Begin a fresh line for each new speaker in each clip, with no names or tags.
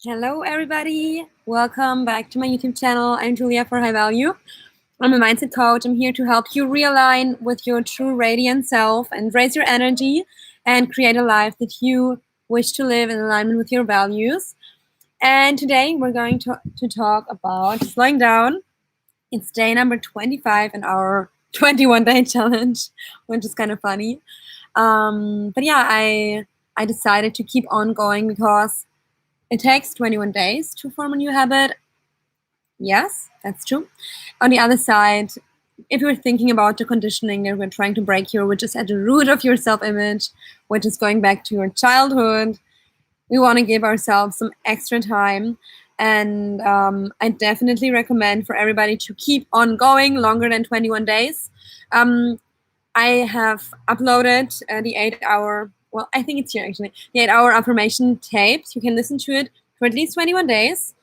Hello, everybody. Welcome back to my YouTube channel. I'm Julia for High Value. I'm a mindset coach. I'm here to help you realign with your true radiant self and raise your energy and create a life that you wish to live in alignment with your values. And today we're going to talk about slowing down. It's day number 25 in our 21-day challenge, which is kind of funny. But yeah, I decided to keep on going because it takes 21 days to form a new habit. Yes, that's true. On the other side, if you're thinking about the conditioning that we're trying to break here, which is at the root of your self-image, which is going back to your childhood, we want to give ourselves some extra time. And I definitely recommend for everybody to keep on going longer than 21 days. I have uploaded the 8-hour, well, I think it's here actually, the 8-hour affirmation tapes. You can listen to it for at least 21 days.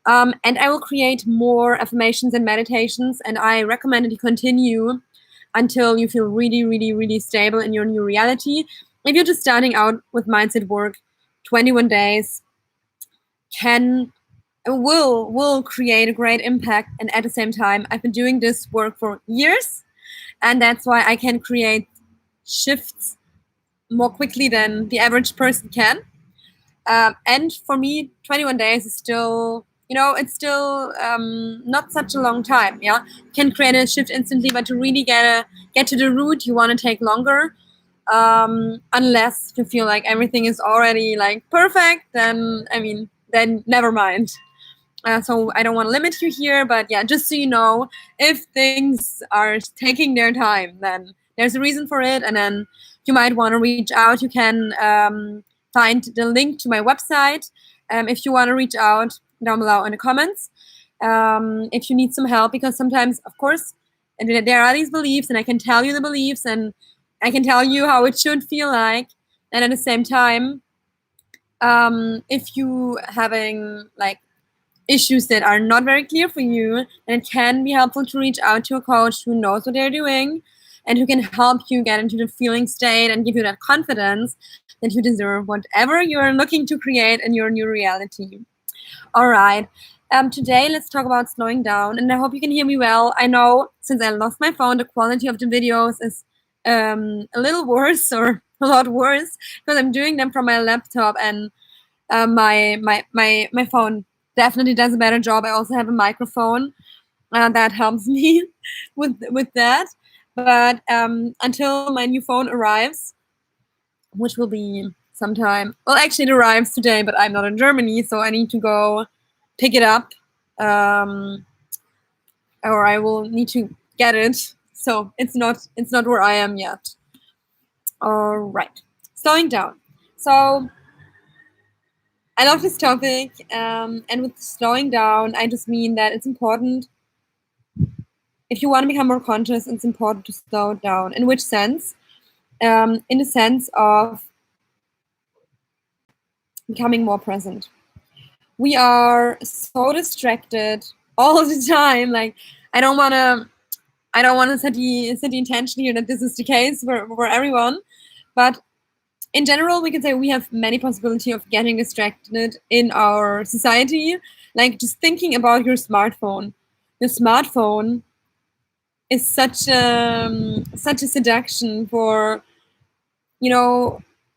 And I will create more affirmations and meditations. And I recommend that you continue until you feel really, really, really stable in your new reality. If you're just starting out with mindset work, 21 days will create a great impact. And at the same time, I've been doing this work for years. And that's why I can create shifts more quickly than the average person can. And for me, 21 days is still, it's still not such a long time. Yeah, you can create a shift instantly, but to really get to the root, you want to take longer. Unless you feel like everything is already like perfect, then never mind. So I don't want to limit you here, but yeah, just so you know, if things are taking their time, then there's a reason for it, and then you might want to reach out. You can find the link to my website if you want to reach out down below in the comments. If you need some help, because sometimes, of course, there are these beliefs, and I can tell you the beliefs, and I can tell you how it should feel like, and at the same time, if you having like issues that are not very clear for you, then it can be helpful to reach out to a coach who knows what they're doing and who can help you get into the feeling state and give you that confidence that you deserve whatever you're looking to create in your new reality. All right. Today, let's talk about slowing down, and I hope you can hear me well. I know since I lost my phone, the quality of the videos is a little worse, or a lot worse, because I'm doing them from my laptop, and my phone definitely does a better job. I also have a microphone that helps me with that. But until my new phone arrives, which will be sometime, well, actually it arrives today, but I'm not in Germany, so I need to go pick it up, or I will need to get it. So it's not where I am yet. All right, slowing down. So I love this topic, and with slowing down, I just mean that it's important. If you want to become more conscious, it's important to slow down. In which sense? In the sense of becoming more present. We are so distracted all the time. Like, I don't want to set the intention here that this is the case for everyone, but in general, we can say we have many possibilities of getting distracted in our society. Like, just thinking about your smartphone. Your smartphone is such a seduction for,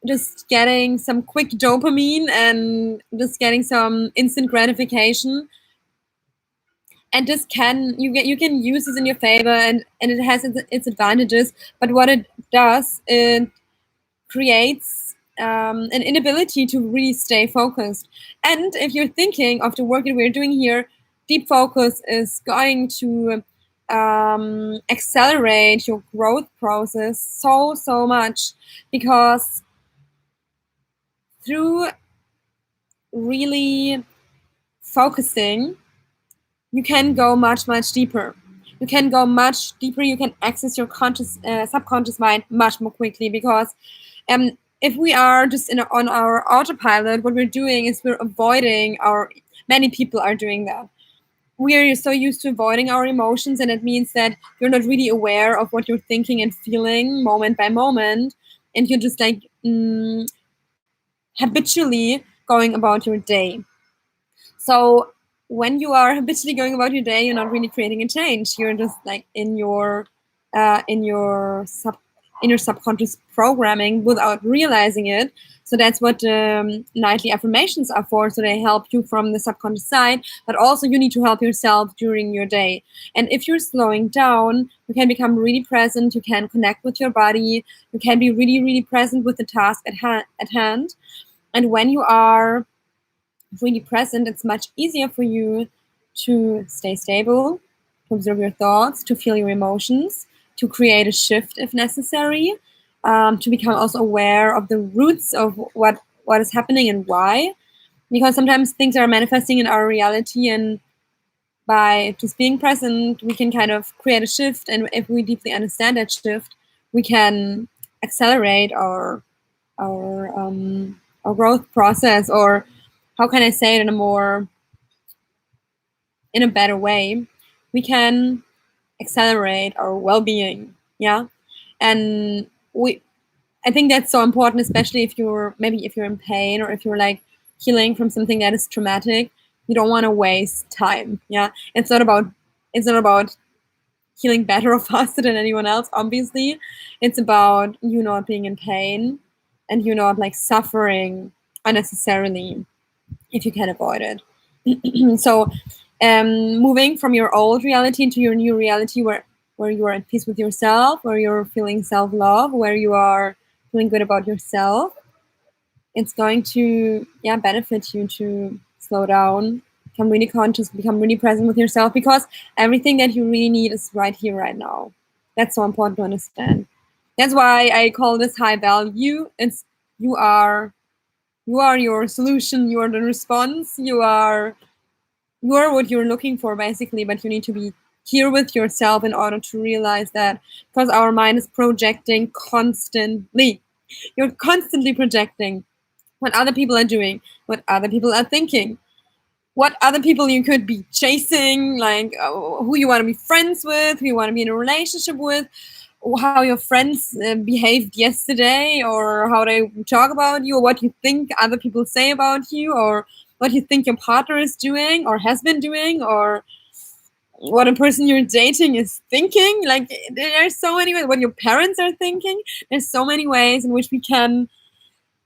just getting some quick dopamine and just getting some instant gratification. And this you can use this in your favor, and it has its advantages. But what it does, it creates an inability to really stay focused. And if you're thinking of the work that we're doing here, deep focus is going to accelerate your growth process so much, because through really focusing, you can go much deeper. You can go much deeper. You can access your subconscious mind much more quickly, because if we are just on our autopilot, what we're doing is we're avoiding many people are doing that. We are so used to avoiding our emotions, and it means that you're not really aware of what you're thinking and feeling moment by moment, and you're just like habitually going about your day. So when you are habitually going about your day, you're not really creating a change. You're just like in your subconscious programming without realizing it. So that's what nightly affirmations are for. So they help you from the subconscious side, but also you need to help yourself during your day. And if you're slowing down, you can become really present. You can connect with your body. You can be really, really present with the task at hand. And when you are really present, it's much easier for you to stay stable, to observe your thoughts, to feel your emotions, to create a shift if necessary, to become also aware of the roots of what is happening and why. Because sometimes things are manifesting in our reality, and by just being present, we can kind of create a shift. And if we deeply understand that shift, we can accelerate our growth process, or how can I say it in a better way? We can accelerate our well-being. Yeah. And I think that's so important, especially if you're in pain, or if you're like healing from something that is traumatic. You don't want to waste time. Yeah. It's not about healing better or faster than anyone else, obviously. It's about you not being in pain and you not like suffering unnecessarily if you can avoid it. So moving from your old reality into your new reality, where you are at peace with yourself, where you're feeling self-love, where you are feeling good about yourself, it's going to benefit you to slow down, become really conscious, become really present with yourself, because everything that you really need is right here, right now. That's so important to understand. That's why I call this high value. It's you are your solution, you are the response, you are what you're looking for, basically. But you need to be here with yourself in order to realize that, because our mind is projecting constantly. You're constantly projecting what other people are doing, what other people are thinking, what other people you could be chasing, like who you want to be friends with, who you want to be in a relationship with, how your friends behaved yesterday, or how they talk about you, or what you think other people say about you, or what you think your partner is doing or has been doing, or what a person you're dating is thinking. Like, there's so many ways. What your parents are thinking. There's so many ways in which we can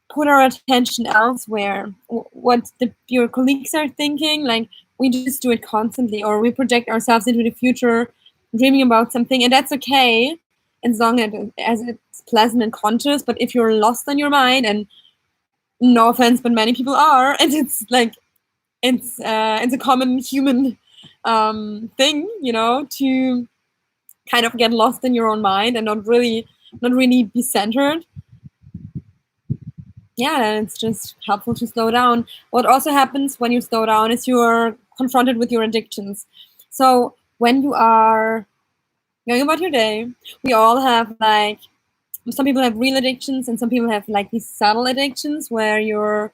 put our attention elsewhere. What your colleagues are thinking, like, we just do it constantly, or we project ourselves into the future, dreaming about something, and that's okay as long as it's pleasant and conscious. But if you're lost on your mind, and no offense, but many people are, and it's like it's a common human thing, to kind of get lost in your own mind and not really be centered. Yeah, it's just helpful to slow down. What also happens when you slow down is you're confronted with your addictions. So when you are going about your day, we all have, like, some people have real addictions, and some people have like these subtle addictions where you're,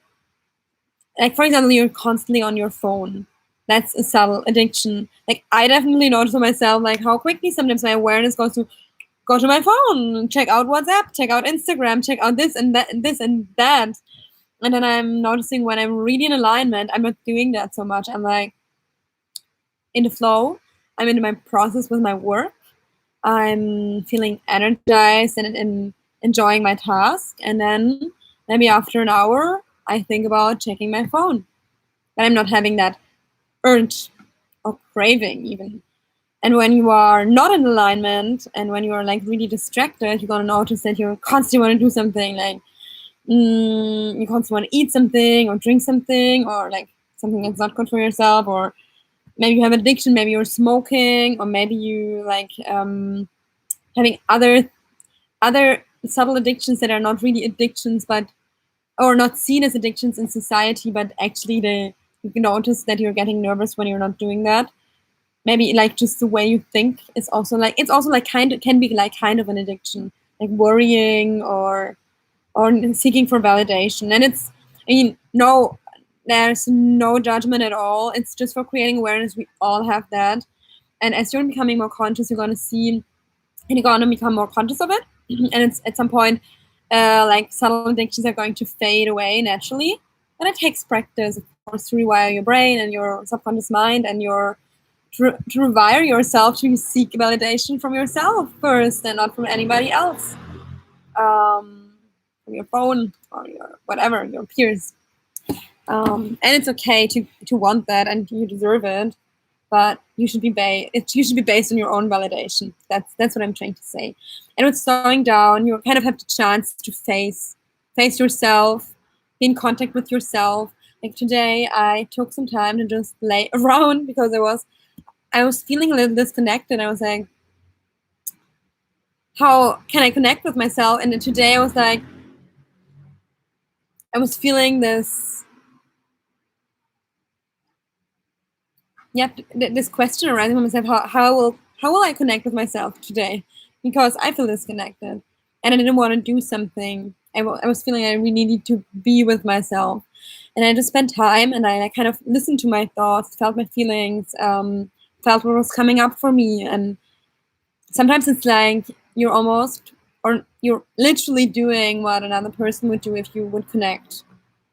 like, for example, you're constantly on your phone. That's a subtle addiction. Like, I definitely notice for myself, like, how quickly sometimes my awareness goes to go to my phone, check out WhatsApp, check out Instagram, check out this and that and this and that. And then I'm noticing when I'm really in alignment, I'm not doing that so much. I'm like in the flow. I'm in my process with my work. I'm feeling energized and enjoying my task. And then maybe after an hour, I think about checking my phone. But I'm not having that urge or craving even. And when you are not in alignment, and when you are like really distracted, you're gonna notice that you constantly want to do something, like you constantly want to eat something or drink something, or like something that's not good for yourself, or maybe you have addiction, maybe you're smoking, or maybe you like having other subtle addictions that are not really addictions, but or not seen as addictions in society, but actually you can notice that you're getting nervous when you're not doing that. Maybe like just the way you think is also like, it's also like can be like kind of an addiction, like worrying or seeking for validation. And it's, I mean, no, there's no judgment at all. It's just for creating awareness. We all have that. And as you're becoming more conscious, you're going to see, and you're going to become more conscious of it. And it's at some point, like subtle addictions are going to fade away naturally. And it takes practice. course, to rewire your brain and your subconscious mind and your to rewire yourself to seek validation from yourself first and not from anybody else, from your phone or your whatever, your peers. And it's okay to want that, and you deserve it, but you should be based on your own validation. That's what I'm trying to say. And with slowing down, you kind of have the chance to face yourself, be in contact with yourself. Like today, I took some time to just lay around because I was feeling a little disconnected. I was like, how can I connect with myself? And then today I was like, I was feeling this, this question arising from myself: how will I connect with myself today? Because I feel disconnected, and I didn't want to do something. I was feeling I really need to be with myself, and I just spent time, and I kind of listened to my thoughts, felt my feelings, felt what was coming up for me. And sometimes it's like you're literally doing what another person would do if you would connect.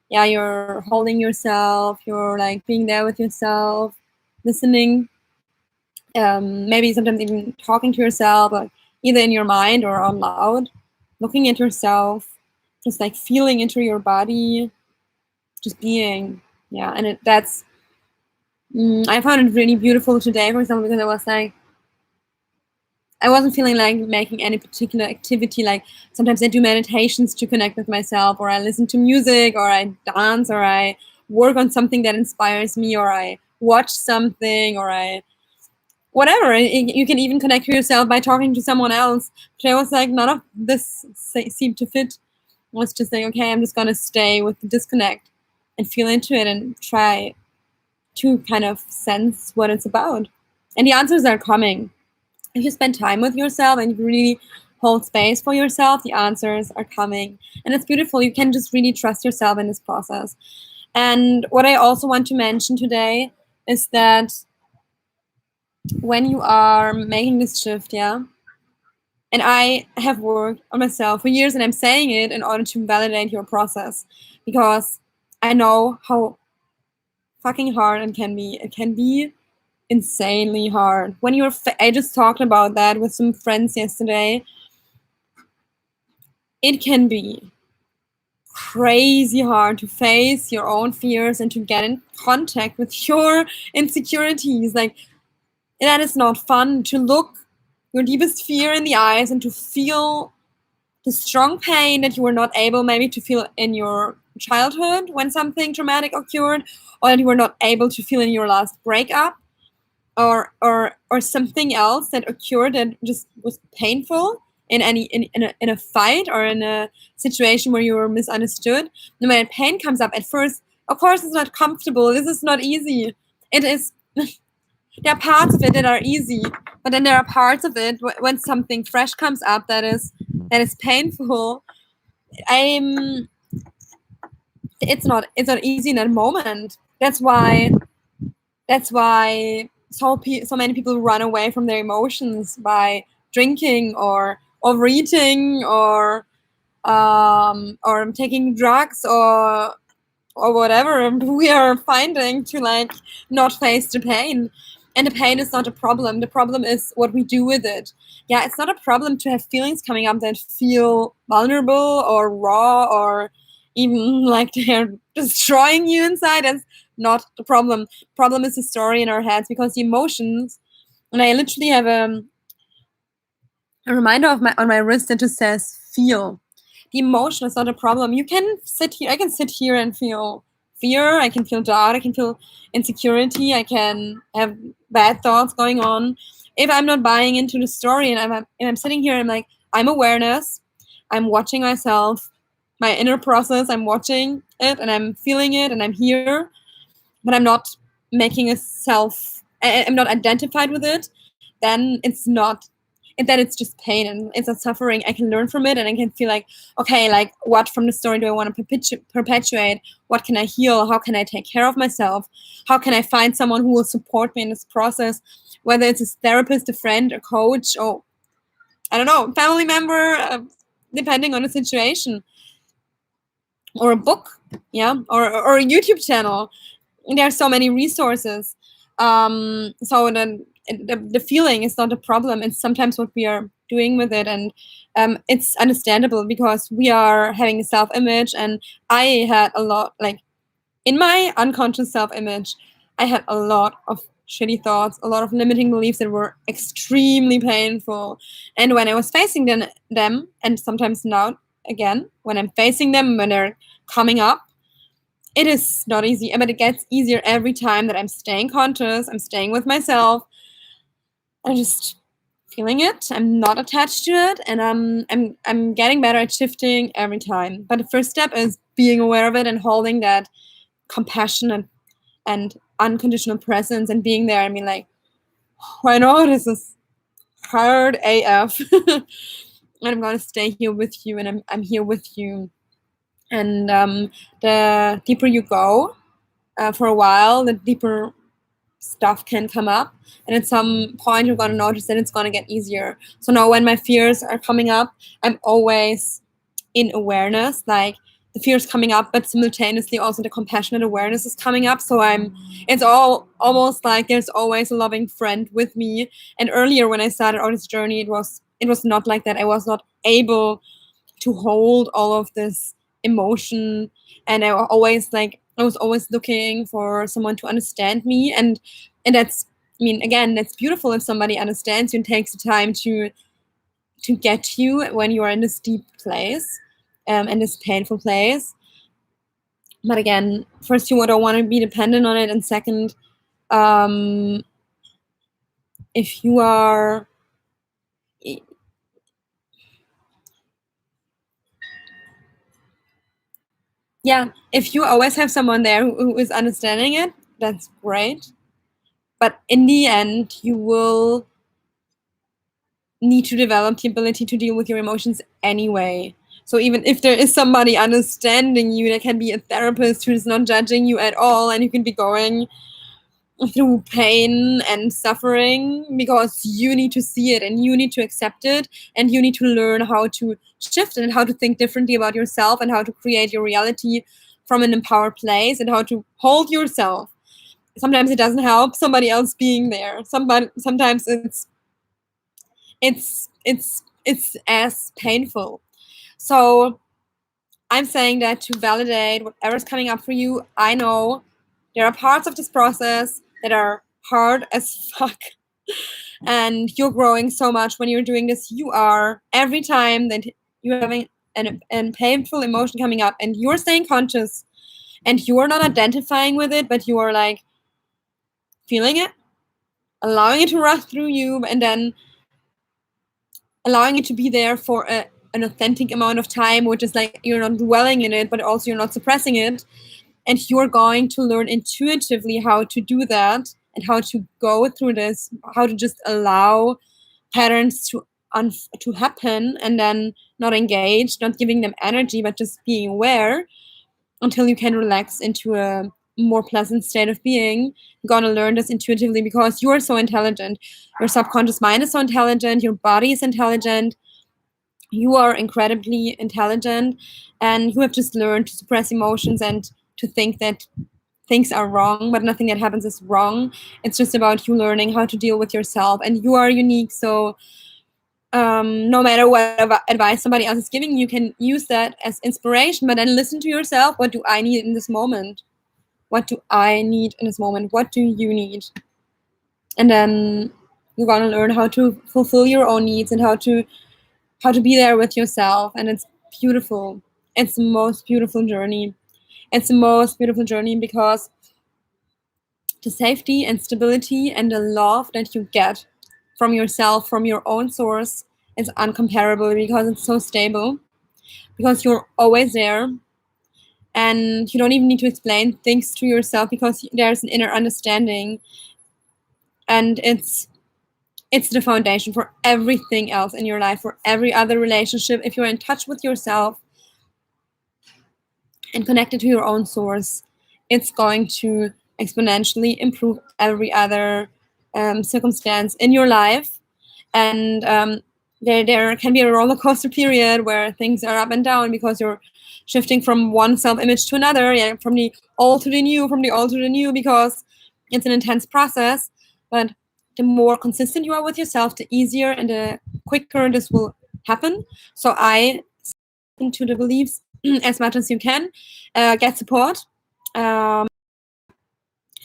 Yeah, you're holding yourself, you're like being there with yourself, listening, maybe sometimes even talking to yourself, like either in your mind or out loud, looking at yourself, just like feeling into your body, just being. Yeah, and I found it really beautiful today, for example, because I wasn't feeling like making any particular activity. Like sometimes I do meditations to connect with myself, or I listen to music, or I dance, or I work on something that inspires me, or I watch something, or I whatever. You can even connect to yourself by talking to someone else. But I was like, none of this seemed to fit. I was just like, okay, I'm just gonna stay with the disconnect and feel into it and try to kind of sense what it's about. And the answers are coming. If you spend time with yourself and you really hold space for yourself, the answers are coming. And it's beautiful. You can just really trust yourself in this process. And what I also want to mention today is that when you are making this shift, yeah, and I have worked on myself for years, and I'm saying it in order to validate your process, because I know how fucking hard it can be. It can be insanely hard. When you're, I just talked about that with some friends yesterday. It can be crazy hard to face your own fears and to get in contact with your insecurities. Like, that is not fun, to look your deepest fear in the eyes and to feel the strong pain that you were not able maybe to feel in your childhood when something traumatic occurred, or that you were not able to feel in your last breakup, or something else that occurred that just was painful in a fight or in a situation where you were misunderstood. And when pain comes up at first, of course it's not comfortable. This is not easy. It is. There are parts of it that are easy, but then there are parts of it when something fresh comes up that is painful. It's not easy in that moment. That's why so many people run away from their emotions by drinking or overeating or taking drugs or whatever we are finding to like not face the pain. And the pain is not a problem. The problem is what we do with it. Yeah, it's not a problem to have feelings coming up that feel vulnerable or raw or even like they're destroying you inside. That's not the problem. Problem is the story in our heads, because the emotions, and I literally have a reminder on my wrist that just says feel. The emotion is not a problem. You can sit here. I can sit here and feel fear. I can feel doubt. I can feel insecurity. I can have bad thoughts going on. If I'm not buying into the story, and I'm sitting here, and I'm like, I'm awareness. I'm watching myself, my inner process. I'm watching it, and I'm feeling it, and I'm here, but I'm not making a self. I'm not identified with it. Then it's not. And then it's just pain and it's a suffering. I can learn from it, and I can feel like, okay, like what from the story do I want to perpetuate? What can I heal? How can I take care of myself? How can I find someone who will support me in this process? Whether it's a therapist, a friend, a coach, or I don't know, family member, depending on the situation, or a book, yeah, or a YouTube channel. there are so many resources. So the feeling is not a problem. It's sometimes what we are doing with it, and it's understandable because we are having a self-image, and I had a lot, like, in my unconscious self-image, I had a lot of shitty thoughts, a lot of limiting beliefs that were extremely painful. And when I was facing them, and sometimes now again, when I'm facing them, when they're coming up, it is not easy, but it gets easier every time that I'm staying conscious, I'm staying with myself, I'm just feeling it. I'm not attached to it, and I'm getting better at shifting every time. But the first step is being aware of it and holding that compassionate and unconditional presence and being there and being like, oh, I know this is hard AF. And I'm gonna stay here with you, and I'm here with you. And the deeper you go, for a while, the deeper stuff can come up, and at some point you're going to notice that it's going to get easier. So now when my fears are coming up, I'm always in awareness, like the fear is coming up, but simultaneously also the compassionate awareness is coming up. So it's all almost like there's always a loving friend with me. And earlier when I started on this journey, it was not like that. I was not able to hold all of this emotion, and I was always looking for someone to understand me, and that's, I mean, again, that's beautiful if somebody understands you and takes the time to get you when you are in this deep place, in this painful place. But again, first, you don't want to be dependent on it, and second, if you are if you always have someone there who is understanding it, that's great. But in the end, you will need to develop the ability to deal with your emotions anyway. So even if there is somebody understanding you, there can be a therapist who is not judging you at all, and you can be going through pain and suffering because you need to see it and you need to accept it, and you need to learn how to shift and how to think differently about yourself and how to create your reality from an empowered place and how to hold yourself. Sometimes it doesn't help somebody else being there. Sometimes it's as painful. So I'm saying that to validate whatever's coming up for you. I know there are parts of this process that are hard as fuck, and you're growing so much when you're doing this. You are, every time that you're having an painful emotion coming up and you're staying conscious and you are not identifying with it, but you are like feeling it, allowing it to rush through you, and then allowing it to be there for an authentic amount of time, which is like you're not dwelling in it, but also you're not suppressing it. And you're going to learn intuitively how to do that and how to go through this, how to just allow patterns to happen, and then not engage, not giving them energy, but just being aware until you can relax into a more pleasant state of being. You're going to learn this intuitively because you are so intelligent. Your subconscious mind is so intelligent. Your body is intelligent. You are incredibly intelligent, and you have just learned to suppress emotions and to think that things are wrong, but nothing that happens is wrong. It's just about you learning how to deal with yourself, and you are unique. So no matter what advice somebody else is giving, you can use that as inspiration, but then listen to yourself. What do I need in this moment? What do I need in this moment? What do you need? And then you're going to learn how to fulfill your own needs and how to be there with yourself. And it's beautiful. It's the most beautiful journey. It's the most beautiful journey because the safety and stability and the love that you get from yourself, from your own source, is uncomparable because it's so stable, because you're always there, and you don't even need to explain things to yourself because there's an inner understanding, and it's the foundation for everything else in your life, for every other relationship. If you're in touch with yourself and connected to your own source, it's going to exponentially improve every other circumstance in your life. And there can be a roller coaster period where things are up and down because you're shifting from one self-image to another, yeah, from the old to the new, from the old to the new, because it's an intense process. But the more consistent you are with yourself, the easier and the quicker this will happen. So I into the beliefs as much as you can, get support,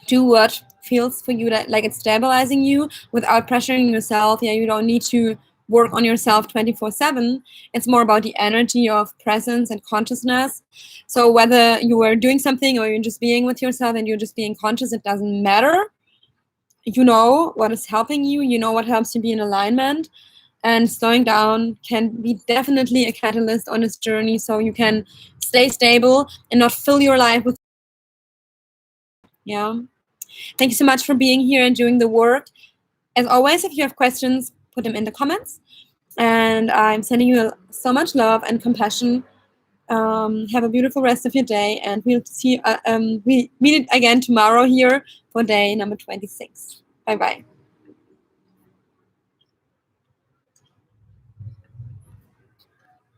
do what feels for you that like it's stabilizing you without pressuring yourself. Yeah, you don't need to work on yourself 24/7. It's more about the energy of presence and consciousness. So whether you are doing something or you're just being with yourself and you're just being conscious, it doesn't matter. You know what is helping you, you know what helps you be in alignment, and slowing down can be definitely a catalyst on this journey, so you can stay stable and not fill your life with. Yeah. Thank you so much for being here and doing the work. As always, if you have questions, put them in the comments. And I'm sending you so much love and compassion. Have a beautiful rest of your day, and we'll see. We meet again tomorrow here for day number 26. Bye bye.